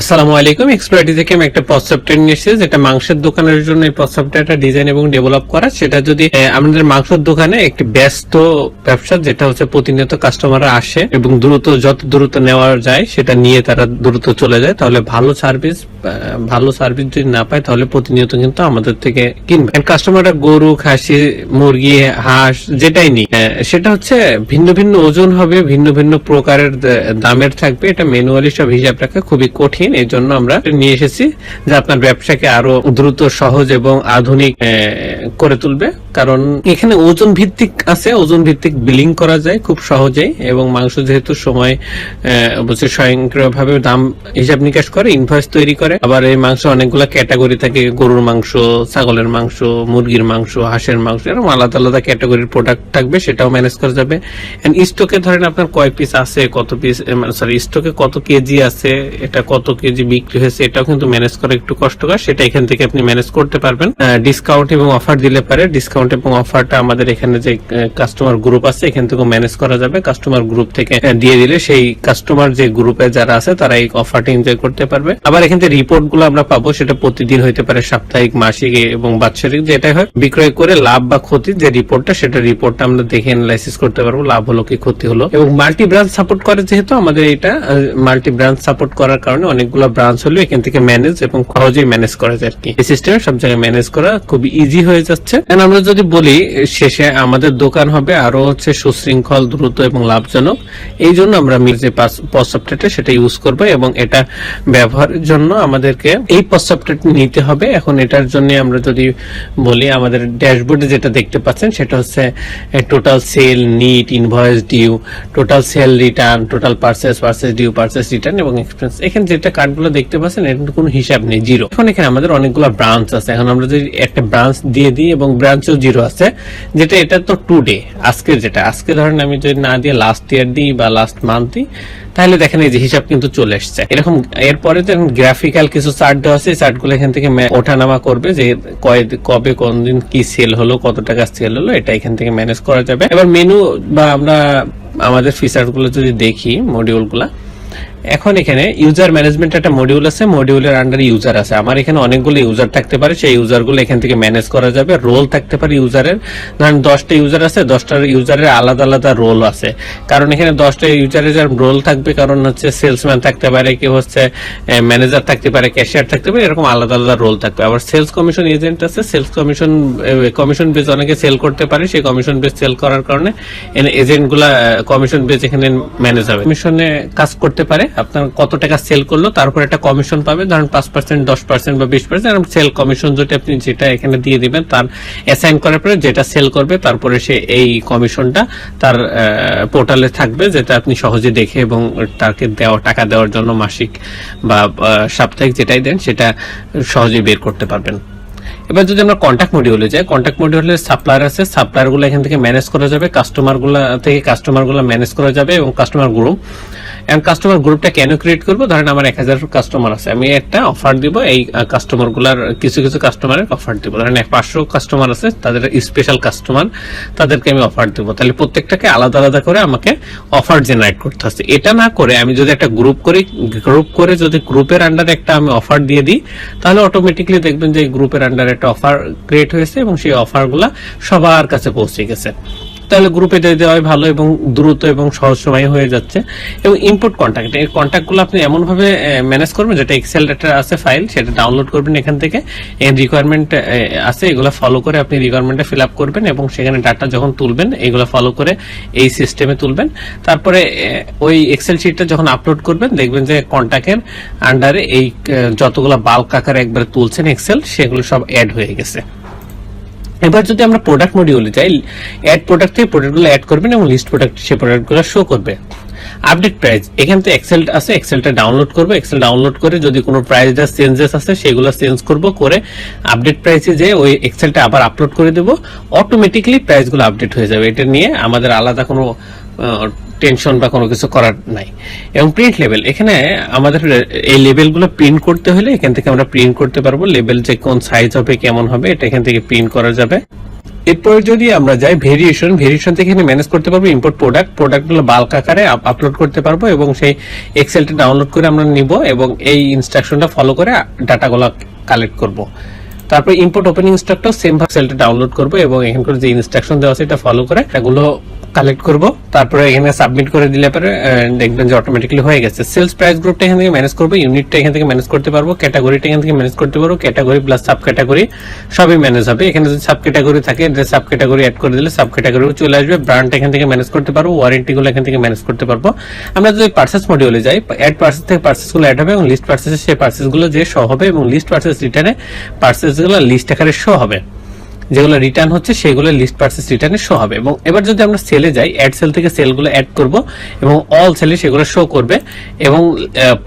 আসসালামু আলাইকুম। এক্সপার্টি থেকে আমি একটা পজ সফটওয়্যার নিয়ে এসেছি, যেটা মাংসের দোকানের জন্য এই পজ সফটওয়্যারটা ডিজাইন এবং ডেভেলপ করা। সেটা যদি আমাদের মাংসের দোকানে একটি ব্যস্ত ব্যবসা, যেটা হচ্ছে প্রতিনিয়ত কাস্টমাররা আসে এবং যত দ্রুত নেওয়া যায় সেটা নিয়ে তারা দ্রুত চলে যায়, তাহলে ভালো সার্ভিস যদি না পায় তাহলে প্রতিনিয়ত কিন্তু আমাদের থেকে কিনবে। কাস্টমাররা গরু, খাসি, মুরগি, হাঁস যেটাই নি, সেটা হচ্ছে ভিন্ন ভিন্ন ওজন হবে, ভিন্ন ভিন্ন প্রকারের দামের থাকবে। এটা ম্যানুয়ালি সব হিসাব রাখা খুবই কঠিন। এই জন্য আমরা নিয়ে এসেছি যে আপনার ব্যবসাকে আরো দ্রুত, সহজ এবং আধুনিক করে তুলবে। কারণ এখানে ওজন ভিত্তিক আছে, ওজন ভিত্তিক বিলিং করা যায় খুব সহজেই, এবং মাংস যেহেতু সময় স্বয়ংক্রিয়ভাবে দাম হিসাব নিকাশ করে, ইনভয়েস তৈরি করে। আবার এই মাংস অনেকগুলো ক্যাটাগরি থাকে, গরুর মাংস, ছাগলের মাংস, মুরগির মাংস, হাঁসের মাংস, এরকম আলাদা আলাদা ক্যাটাগরির প্রোডাক্ট থাকবে, সেটাও ম্যানেজ করা যাবে। এন্ড স্টকে ধরেন আপনার কয় পিস আছে, কত পিস, সরি স্টকে কত কেজি আছে, এটা কত কেজি বিক্রি হয়েছে, এটাও কিন্তু ম্যানেজ করা একটু কষ্টকর। সেটা এখান থেকে আপনি ম্যানেজ করতে পারবেন। ডিসকাউন্ট এবং অফার দিলে পারে, ডিসকাউন্ট এবং অফারটা আমাদের এখানে যে কাস্টমার গ্রুপ আছে এখান থেকে ম্যানেজ করা যাবে। কাস্টমার গ্রুপ থেকে দিয়ে দিলে সেই কাস্টমার যে গ্রুপে যারা আছে তারা এই অফারটা এনজয় করতে পারবে। আবার এখান থেকে রিপোর্ট গুলো আমরা পাবো, সেটা প্রতিদিন হইতে পারে, সাপ্তাহিক, মাসিক এবং বাৎসরিক, যেটাই হয়। বিক্রয় করে লাভ বা ক্ষতি যে রিপোর্টটা, সেটা রিপোর্টটা আমরা দেখে অ্যানালাইসিস করতে পারবো, লাভ হলো কি ক্ষতি হলো। এবং মাল্টি ব্রাঞ্চ সাপোর্ট করে, যেহেতু আমাদের এটা মাল্টি ব্রাঞ্চ সাপোর্ট করার কারণে অনেকগুলো ব্রাঞ্চ হলো এখান থেকে ম্যানেজ এবং সহজেই ম্যানেজ করা যায় আর কি। এই সিস্টেমে সব জায়গায় ম্যানেজ করা খুব ইজি হয়ে যাচ্ছে। আমরা যদি বলি শেষে আমাদের দোকান হবে আরো সুশৃঙ্খল, দ্রুত এবং লাভজনক। এই জন্য আমরা যে পজ সফটওয়্যারটা সেটা ইউজ করবো, এবং এটা ব্যবহারের জন্য আমাদেরকে এই পজ সফটওয়্যারটা নিতে হবে। এখন এটার জন্য আমরা যদি বলি, আমাদের ড্যাশবোর্ডে যেটা দেখতে পাচ্ছেন সেটা হচ্ছে total sale, net, invoice due, total sale return, total purchase due, purchase return এবং এক্সপেন্স। এখানে যেটা কার্ডগুলো দেখতে পাচ্ছেন এর কোনো হিসাব নেই, জিরো। এখন এখানে আমাদের অনেকগুলো ব্রাঞ্চ আছে। এখন আমরা যদি একটা ব্রাঞ্চ দিয়ে দিই, এবং ব্রাঞ্চও জিরো আছে, যেটা এটা তো টুডে, আজকের যেটা, আজকে ধরেন আমি যদি না দিয়ে লাস্ট ইয়ার দিই বা লাস্ট মান্থ দিই, তাহলে দেখেন এই যে হিসাব কিন্তু চলে এসছে এরকম। এরপরে তো গ্রাফিক্যাল কিছু চার্ট দেওয়া আছে, চার্ট গুলো এখান থেকে ওঠানামা করবে, যে কবে কোন দিন কি সেল হলো, কত টাকা সেল হলো, এটা এখান থেকে ম্যানেজ করা যাবে। এবার মেনু বা আমরা আমাদের ফিচার গুলো যদি দেখি, মডিউল গুলা, এখন এখানে ইউজার ম্যানেজমেন্ট একটা মডিউল আছে, মডিউলের আন্ডারে ইউজার আছে। আমার এখানে অনেকগুলো ইউজার থাকতে পারে, সেই ইউজার গুলো এখান থেকে ম্যানেজ করা যাবে। রোল থাকতে পারে ইউজারের, ধরেন 10টা ইউজার আছে, 10টা ইউজারের আলাদা আলাদা রোল আছে। কারণ এখানে 10টা ইউজারের রোল থাকবে, কারণ হচ্ছে সেলসম্যান থাকতে পারে, কেউ হচ্ছে ম্যানেজার থাকতে পারে, ক্যাশিয়ার থাকতে পারে, এরকম আলাদা আলাদা রোল থাকবে। আবার সেলস কমিশন এজেন্ট আছে, সেলস কমিশন বেস অনেকে সেল করতে পারে, সেই কমিশন বেস সেল করার কারণে এজেন্ট গুলা কমিশন বেস এখানে ম্যানেজ হবে। কমিশনে কাজ করতে পারে, আপনার কত টাকা সেল করলো তারপর একটা কমিশন পাবে, ধরেন 5%, 10% বা 20%। সেল কমিশন যেটা আপনি যেটা এখানে দিয়ে দিবেন, তার অ্যাসাইন করার পরে যেটা সেল করবে, তারপরে সে এই কমিশনটা তার পোর্টালে থাকবে, যেটা আপনি সহজে দেখে এবং তাকে টাকা দেওয়ার জন্য মাসিক বা সাপ্তাহিক যেটাই দেন সেটা সহজে বের করতে পারবেন। এবার যদি আমরা কন্ট্যাক্ট মডিউলে যাই, কন্ট্যাক্ট মডিউলে সাপ্লায়ার আছে, সাপ্লায়ার গুলো এখান থেকে ম্যানেজ করা যাবে, কাস্টমার গুলো ম্যানেজ করা যাবে, এবং কাস্টমার গ্রুপ। এন্ড কাস্টমার গ্রুপটা কেন ক্রিয়েট করবো, ধরেন আমার 1000 কাস্টমার আছে, আমি একটা অফার দিব, এই কাস্টমার গুলার কিছু কাস্টমারের অফার দিব। ধরেন 500 কাস্টমার আছে, তাদের স্পেশাল কাস্টমার, তাদেরকে আমি অফার দিব। তাহলে প্রত্যেকটাকে আলাদা আলাদা করে আমাকে অফার জেনারেট করতে হচ্ছে। এটা না করে আমি যদি একটা গ্রুপ করে যদি গ্রুপের আন্ডারে একটা আমি অফার দিয়ে দিই, তাহলে অটোমেটিকলি দেখবেন যে এই গ্রুপের আন্ডারে একটা অফার ক্রিয়েট হয়েছে, এবং সেই অফার গুলা সবার কাছে পৌঁছে গেছে। তাহলে গ্রুপে দিয়ে দেওয়া ভালো এবং দ্রুত এবং সহজ সময় হয়ে যাচ্ছে। এবং ইনপুট কন্ট্যাক্ট, এই কন্ট্যাক্ট গুলো আপনি এমন ভাবে ম্যানেজ করবেন, যেটা এক্সেল ডাটা আছে ফাইল, সেটা ডাউনলোড করবেন এখান থেকে। এই রিকোয়ারমেন্ট আছে, এগুলো ফলো করে আপনি রিকোয়ারমেন্টটা ফিল আপ করবেন, এবং সেখানে ডাটা যখন তুলবেন এগুলো ফলো করে এই সিস্টেমে তুলবেন। তারপরে ওই এক্সেল শিটটা যখন আপলোড করবেন, দেখবেন যে কন্ট্যাক্টের আন্ডারে এই যতগুলো বাল্ক আকারে একবার তুলছেন এক্সেল, সেগুলো সব অ্যাড হয়ে গেছে। এবার যদি আমরা প্রোডাক্ট মডিউলে যাই, অ্যাড প্রোডাক্ট থেকে প্রোডাক্টগুলো অ্যাড করবেন, এবং লিস্ট প্রোডাক্ট সেই প্রোডাক্টগুলো শো করবে। আপডেট প্রাইস, এখান থেকে এক্সেল আছে, এক্সেলটা ডাউনলোড করবো, এক্সেল ডাউনলোড করে যদি কোনো প্রাইস চেঞ্জেস আছে সেগুলো চেঞ্জ করবো, করে আপডেট প্রাইসে যে ওই এক্সেলটা আবার আপলোড করে দেবো, অটোমেটিকলি প্রাইসগুলো আপডেট হয়ে যাবে। এটা নিয়ে আমাদের আলাদা কোনো টেনশন বা কোনো কিছু করার নাই। এবং প্রিন্ট লেভেল, এখানে আমাদের এই লেভেলগুলো প্রিন্ট করতে হলে এখান থেকে আমরা প্রিন্ট করতে পারবো। লেভেল যে কোন সাইজ হবে, কেমন হবে, এটা এখান থেকে প্রিন্ট করা যাবে। এরপরে যদি আমরা যাই ভেরিয়েশন থেকে এখানে ম্যানেজ করতে পারবো ইম্পোর্ট প্রোডাক্টগুলো বাল্ক আকারে আপলোড করতে পারবো এবং সেই এক্সেলটা ডাউনলোড করে আমরা নিব এবং এই ইনস্ট্রাকশনটা ফলো করে ডাটাগুলো কালেক্ট করব। তারপর ইম্পোর্ট ওপেনিং স্টকটাও সেম ভাবে সেলটা ডাউনলোড করব এবং এখানকার যে ইনস্ট্রাকশন দেওয়া আছে এটা ফলো করে এগুলো কালেক্ট করব। তারপরে এখানে সাবমিট করে দিলে পরে দেখবেন যে অটোমেটিক্যালি হয়ে গেছে। সেলস প্রাইস গ্রুপটা এখান থেকে ম্যানেজ করব, ইউনিটটা এখান থেকে ম্যানেজ করতে পারবো, ক্যাটাগরিটা এখান থেকে ম্যানেজ করতে পারবো, ক্যাটাগরি প্লাস সাব ক্যাটাগরি সবই ম্যানেজ হবে। এখানে যদি সাব ক্যাটাগরি থাকে সাব ক্যাটাগরি অ্যাড করে দিলে সাব ক্যাটাগরি চলে আসবে। ব্র্যান্ড এখান থেকে ম্যানেজ করতে পারবো, ওয়ারেন্টি গুলো এখান থেকে ম্যানেজ করতে পারবো। আমরা যদি পার্সেস মডিউলে যাই, অ্যাড পার্সেস থেকে পার্সেস গুলো অ্যাড হবে এবং লিস্ট পার্সেসে সেই পার্সেস গুলো যে শো হবে এবং লিস্ট পার্সেস রিটার্নে পার্সেস গুলো লিস্ট আকারে শো হবে, যেগুলো রিটার্ন হচ্ছে সেগুলো লিস্ট পার্সেস রিটার্নে শো হবে। এবং এবার যদি আমরা সেলে যাই, অ্যাড সেল থেকে সেলগুলো অ্যাড করব এবং অল সেলে সেগুলো শো করবে এবং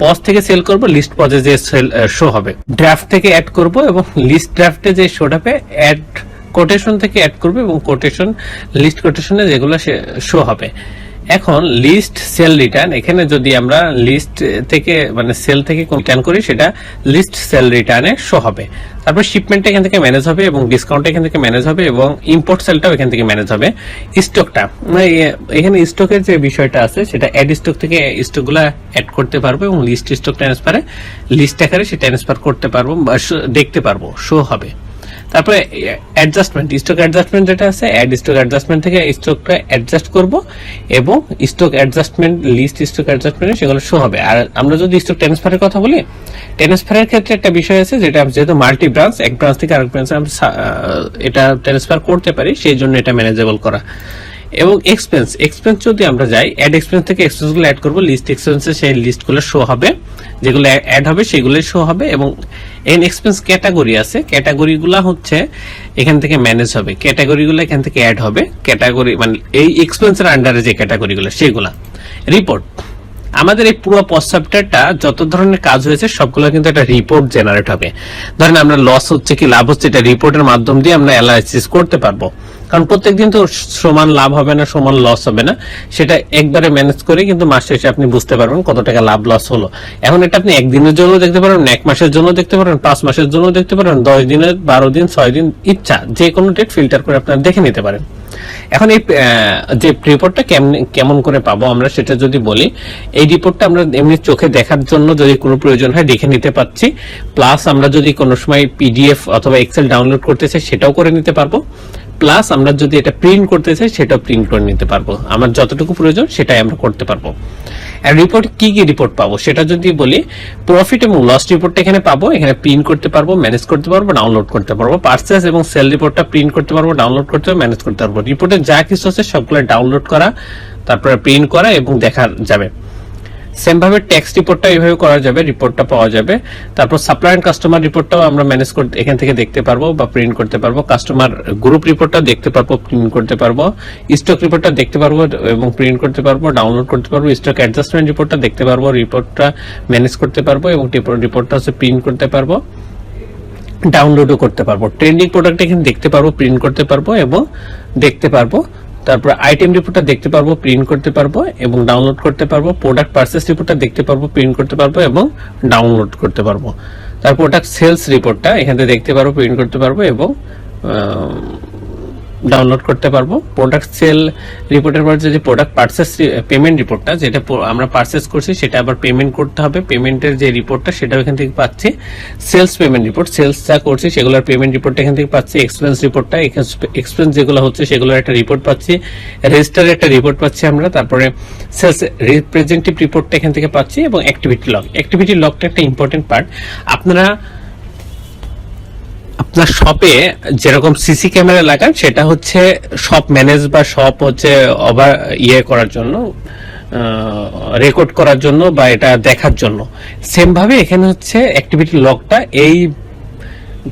পজ থেকে সেল করব, লিস্ট পজে যে সেল শো হবে। ড্রাফট থেকে অ্যাড করব এবং লিস্ট ড্রাফটে যে শোটা হবে অ্যাড কোটেশন থেকে অ্যাড করবে এবং কোটেশন লিস্ট কোটেশনে যেগুলো শো হবে। এখন লিস্ট সেল রিটার্ন, এখানে যদি আমরা লিস্ট থেকে মানে সেল থেকে রিটার্ন করি সেটা লিস্ট সেল রিটার্নে শো হবে। তারপর শিপমেন্ট এখান থেকে ম্যানেজ হবে এবং ডিসকাউন্ট এখান থেকে ম্যানেজ হবে এবং ইম্পোর্ট সেলটাও এখান থেকে ম্যানেজ হবে। স্টকটা এখানে স্টকের যে বিষয়টা আছে সেটা অ্যাড স্টক থেকে স্টকগুলো অ্যাড করতে পারবো এবং লিস্ট স্টক ট্রান্সফারে লিস্ট আকারে সেটা ট্রান্সফার করতে পারবো বা দেখতে পারবো, শো হবে। তারপরে অ্যাডজাস্টমেন্ট, স্টক অ্যাডজাস্টমেন্ট যেটা আছে অ্যাড স্টক অ্যাডজাস্টমেন্ট থেকে স্টকটা অ্যাডজাস্ট করব এবং স্টক অ্যাডজাস্টমেন্ট লিস্ট স্টক অ্যাডজাস্টমেন্টে সেগুলো শো হবে। আর আমরা যদি স্টক ট্রান্সফারের কথা বলি, ট্রান্সফারের ক্ষেত্রে একটা বিষয় আছে যেটা যেহেতু মাল্টি ব্রাঞ্চ, এক ব্রাঞ্চ থেকে আরেক ব্রাঞ্চে আমরা এটা ট্রান্সফার করতে পারি, সেই জন্য এটা ম্যানেজেবল করা। এবং এক্সপেন্স যদি আমরা যাই, অ্যাড এক্সপেন্স থেকে এক্সপেন্স গুলো অ্যাড করবো, লিস্ট এক্সপেন্সে সেই লিস্ট গুলো শো হবে, যেগুলো অ্যাড হবে সেগুলো শো হবে। এবং এন এক্সপেন্স ক্যাটাগরি আছে, ক্যাটাগরি গুলা হচ্ছে এখান থেকে ম্যানেজ হবে, ক্যাটাগরি গুলো এখান থেকে অ্যাড হবে। ক্যাটাগরি মানে এই এক্সপেন্সের আন্ডারে যে ক্যাটাগরি গুলো সেগুলা। রিপোর্ট, আমাদের এই পুরো পজ সফটওয়্যারটা যত ধরনের কাজ হয়েছে সবগুলো কিন্তু একটা রিপোর্ট জেনারেট হবে। ধরেন আমরা লস হচ্ছে কি লাভ হচ্ছে, এটা রিপোর্টের মাধ্যম দিয়ে আমরা অ্যানালাইসিস করতে পারবো। কারণ প্রত্যেকদিন তো সমান লাভ হবে না, সমান লস হবে না, সেটা একবারে ম্যানেজ করে কিন্তু মাস শেষে আপনি বুঝতে পারবেন কত টাকা লাভ লস হলো। এখন এটা আপনি একদিনের জন্য দেখতে পারেন, এক মাসের জন্য দেখতে পারেন, 5 মাসের জন্য দেখতে পারেন, 10 দিনের, 12 দিন, 6 দিন, ইচ্ছা যে কোনো ডেট ফিল্টার করে আপনারা দেখে নিতে পারেন। এখন এই যে রিপোর্টটা কেমন করে পাবো আমরা সেটা যদি বলি, এই রিপোর্টটা আমরা এমনি চোখে দেখার জন্য যদি কোনো প্রয়োজন হয় দেখে নিতে পাচ্ছি, প্লাস আমরা যদি কোনো সময় পিডিএফ অথবা এক্সেল ডাউনলোড করতে চাই সেটাও করে নিতে পারবো, প্লাস আমরা যদি এটা প্রিন্ট করতে চাই সেটাও প্রিন্ট করে নিতে পারবো। আমার যতটুকু প্রয়োজন সেটাই আমরা করতে পারবো। আর রিপোর্ট কি কি রিপোর্ট পাবো সেটা যদি বলি, প্রফিট এবং লস রিপোর্টটা এখানে পাবো, এখানে প্রিন্ট করতে পারবো, ম্যানেজ করতে পারবো, ডাউনলোড করতে পারবো। পারচেজ এবং সেল রিপোর্টটা প্রিন্ট করতে পারবো, ডাউনলোড করতে পারবো, ম্যানেজ করতে পারবো। রিপোর্টে যা কিছু আছে সবগুলো ডাউনলোড করা, তারপরে প্রিন্ট করা এবং দেখা যাবে। সেম ভাবে ট্যাক্স রিপোর্টটা এইভাবে করা যাবে, রিপোর্টটা পাওয়া যাবে। তারপর সাপ্লায়ার এন্ড কাস্টমার রিপোর্টটাও আমরা ম্যানেজ করতে এখান থেকে দেখতে পারবো বা প্রিন্ট করতে পারবো। কাস্টমার গ্রুপ রিপোর্টটা দেখতে পারবো, প্রিন্ট করতে পারবো। স্টক রিপোর্টটা দেখতে পারবো এবং প্রিন্ট করতে পারবো, ডাউনলোড করতে পারবো। স্টক অ্যাডজাস্টমেন্ট রিপোর্টটা দেখতে পারবো, রিপোর্টটা ম্যানেজ করতে পারবো এবং রিপোর্টটা হচ্ছে প্রিন্ট করতে পারবো, ডাউনলোডও করতে পারবো। ট্রেন্ডিং প্রোডাক্ট এখানে দেখতে পারবো, প্রিন্ট করতে পারবো এবং দেখতে পারবো। তারপর আইটেম রিপোর্টটা দেখতে পারবো, প্রিন্ট করতে পারবো এবং ডাউনলোড করতে পারবো। প্রোডাক্ট পারচেস রিপোর্টটা দেখতে পারবো, প্রিন্ট করতে পারবো এবং ডাউনলোড করতে পারবো। তারপর প্রোডাক্ট সেলস রিপোর্টটা এখান থেকে দেখতে পারবো, প্রিন্ট করতে পারবো এবং ডাউনলোড করতে পারবো। প্রোডাক্ট সেল রিপোর্টের পর যে প্রোডাক্ট পারচেস পেমেন্ট রিপোর্টটা, যেটা আমরা পারচেস করছি সেটা আবার পেমেন্ট করতে হবে, পেমেন্টের যে রিপোর্টটা সেটাও এখান থেকে পাচ্ছি। সেলস পেমেন্ট রিপোর্ট, সেলস যা করছি সেগুলোর পেমেন্ট রিপোর্টটা এখান থেকে পাচ্ছি। এক্সপেন্স রিপোর্টটা, এক্সপেন্স যেগুলো হচ্ছে সেগুলোর একটা রিপোর্ট পাচ্ছি। রেজিস্টারের একটা রিপোর্ট পাচ্ছি আমরা। তারপরে সেলস রিপ্রেজেন্টেটিভ রিপোর্টটা এখান থেকে পাচ্ছি এবং অ্যাক্টিভিটি লগ, অ্যাক্টিভিটি লগটা একটা ইম্পর্টেন্ট পার্ট। আপনার শপে যেরকম সিসি ক্যামেরা লাগান সেটা হচ্ছে শপ ম্যানেজ বা শপ হচ্ছে করার জন্য, রেকর্ড করার জন্য বা এটা দেখার জন্য। সেম ভাবে এখানে হচ্ছে অ্যাক্টিভিটি লগটা, এই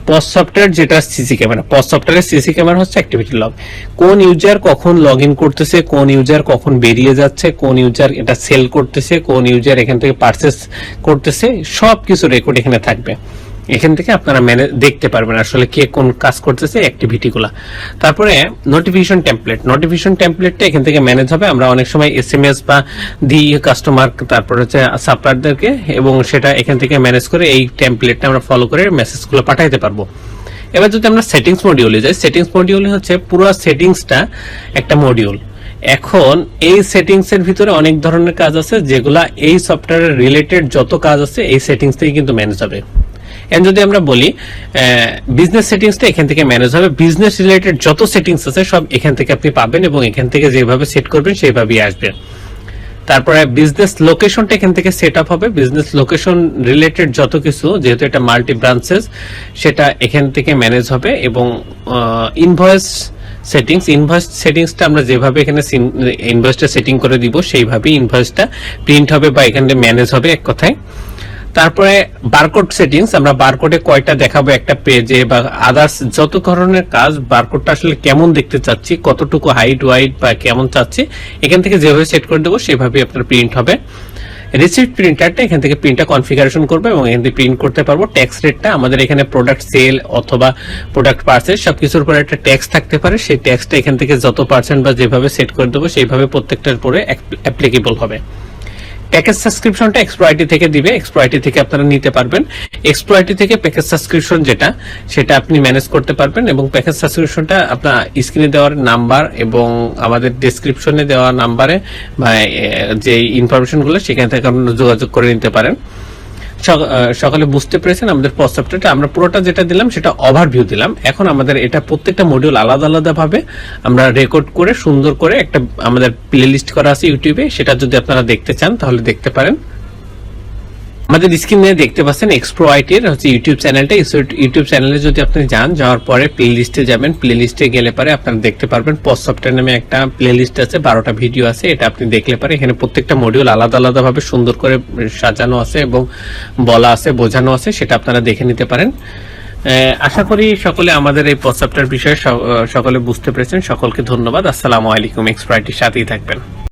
পজ সফটওয়্যার যেটা সিসি ক্যামেরা, পজ সফটওয়্যারের সিসি ক্যামেরা হচ্ছে অ্যাক্টিভিটি লগ। কোন ইউজার কখন লগ ইন করতেছে, কোন ইউজার কখন বেরিয়ে যাচ্ছে, কোন ইউজার এটা সেল করতেছে, কোন ইউজার এখান থেকে পারচেস করতেছে, সবকিছু রেকর্ড এখানে থাকবে। এখান থেকে আপনারা দেখতে পারবেন আসলে কে কোন কাজ করতেছে, অ্যাক্টিভিটি গুলা। তারপরে নোটিফিকেশন টেমপ্লেটটা এখান থেকে ম্যানেজ হবে। আমরা অনেক সময় এসএমএস বা দিই কাস্টমার, তারপর হচ্ছে সাপ্লায়ারদেরকে, এবং সেটা এখান থেকে ম্যানেজ করে এই টেমপ্লেটটা আমরা ফলো করে মেসেজগুলো পাঠাইতে পারবো। এবার যদি আমরা সেটিংস মডিউলে যাই, সেটিংস মডিউলে হচ্ছে পুরো সেটিংসটা একটা মডিউল। এখন এই সেটিংস এর ভিতরে অনেক ধরনের কাজ আছে, যেগুলা এই সফটওয়্যারের রিলেটেড যত কাজ আছে এই সেটিংস থেকে কিন্তু ম্যানেজ হবে। এন্ড যদি আমরা বলি বিজনেস সেটিংসটা এখান থেকে ম্যানেজ হবে, বিজনেস রিলেটেড যত সেটিংস আছে সব এখান থেকে আপনি পাবেন এবং এখান থেকে যেভাবে সেট করবেন সেইভাবেই আসবে। তারপরে বিজনেস লোকেশনটা এখান থেকে সেট আপ হবে, বিজনেস লোকেশন রিলেটেড যত কিছু, যেহেতু এটা মাল্টি ব্রাঞ্চেস, সেটা এখান থেকে ম্যানেজ হবে। এবং ইনভয়েস সেটিংসটা আমরা যেভাবে এখানে ইনভয়েসটা সেটিং করে দিব সেইভাবেই ইনভয়েসটা প্রিন্ট হবে বা এখানে ম্যানেজ হবে এক কথায়। তারপরে বারকোড সেটিংস, আমরা বারকোডে কয়টা দেখাবো একটা পেজে বা আদার্স যত ধরনের কাজ, বারকোডটা আসলে কেমন দেখতে চাচ্ছি, কতটুকু হাইট ওয়াইট বা কেমন চাচ্ছি, এখান থেকে যেভাবে সেট করে দেবো সেভাবে আপনার প্রিন্ট হবে। রিসিপ্ট প্রিন্টারটা এখান থেকে প্রিন্টটা কনফিগারেশন করবে এবং এখান থেকে প্রিন্ট করতে পারবো। ট্যাক্স রেটটা আমাদের এখানে প্রোডাক্ট সেল অথবা প্রোডাক্ট পার্সেল সবকিছুর পরে একটা ট্যাক্স থাকতে পারে, সেই ট্যাক্সটা এখান থেকে যত পার্সেন্ট বা যেভাবে সেট করে দেবো সেইভাবে প্রত্যেকটার পরে অ্যাপ্লিকেবল হবে। প্যাকেজ সাবস্ক্রিপশনটা এক্সপ্লয়েটি থেকে দিবে, এক্সপ্লয়েটি থেকে আপনারা নিতে পারবেন। এক্সপ্লয়েটি থেকে প্যাকেজ সাবস্ক্রিপশন সেটা আপনি ম্যানেজ করতে পারবেন এবং প্যাকেজ সাবস্ক্রিপশনটা আপনার স্ক্রিনে দেওয়ার নাম্বার এবং আমাদের ডেসক্রিপশনে দেওয়া নাম্বারে বা যে ইনফরমেশনগুলো সেখান থেকে আপনারা যোগাযোগ করে নিতে পারেন। সকালে বুঝতে পেরেছেন আমাদের পোস্ট সফটওয়্যারটা আমরা পুরোটা যেটা দিলাম সেটা ওভারভিউ দিলাম। এখন আমাদের এটা প্রত্যেকটা মডিউল আলাদা আলাদা ভাবে আমরা রেকর্ড করে সুন্দর করে একটা আমাদের প্লেলিস্ট করা আছে ইউটিউবে, সেটা যদি আপনারা দেখতে চান তাহলে দেখতে পারেন। আমাদের স্ক্রিনে দেখতে পাচ্ছেন এক্সপ্লয়েট এর হচ্ছে ইউটিউব চ্যানেলটা। ইউটিউব চ্যানেলে যদি আপনি যাওয়ার পরে প্লে লিস্টে যাবেন, প্লে লিস্টে গেলে পরে আপনারা দেখতে পারবেন পোস্ট সফটওয়্যার নামে একটা প্লে লিস্ট আছে, 12টা ভিডিও আছে। এটা আপনি দেখলে পরে এখানে প্রত্যেকটা মডিউল আলাদা আলাদা ভাবে সুন্দর করে সাজানো আছে এবং বলা আছে, বোঝানো আছে, সেটা আপনারা দেখে নিতে পারেন। আশা করি সকলে আমাদের এই পোস্ট সফটওয়্যার বিষয়ে সকলে বুঝতে পেরেছেন। সকলকে ধন্যবাদ। আসসালামু আলাইকুম। এক্সপ্লয়েটের সাথেই থাকবেন।